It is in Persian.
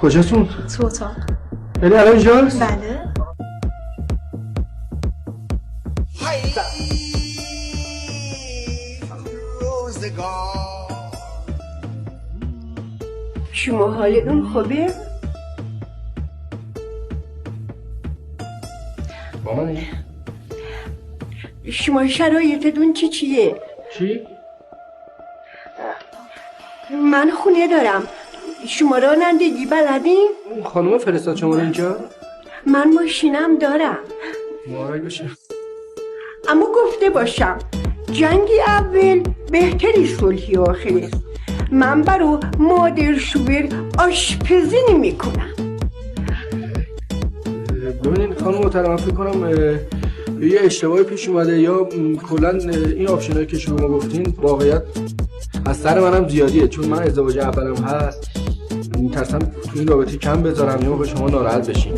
کجاستون؟ تو اتاق. یعنی الان اینجاست؟ بله. شما حالتون خوبه؟ با منی؟ شما شرایطتون چیه؟ چی؟ من خونه دارم. شما رانندگی بلدین؟ خانوم فرستاد شما رو اینجا؟ من ماشینم دارم. مبارک بشه. اما گفته باشم جنگ اول بهتری صلحی آخر است. من برای مادر شوهر آشپزی نمی‌کنم. ببینید خانم محترم، فکر کنم یه اشتباهی پیش اومده یا کلا این آپشنایی که شما گفتین واقعیت از سر منم زیادیه، چون من ازدواج اولم هست، میترسم تو این رابطه کم بذارم یا به شما ناراحت بشین.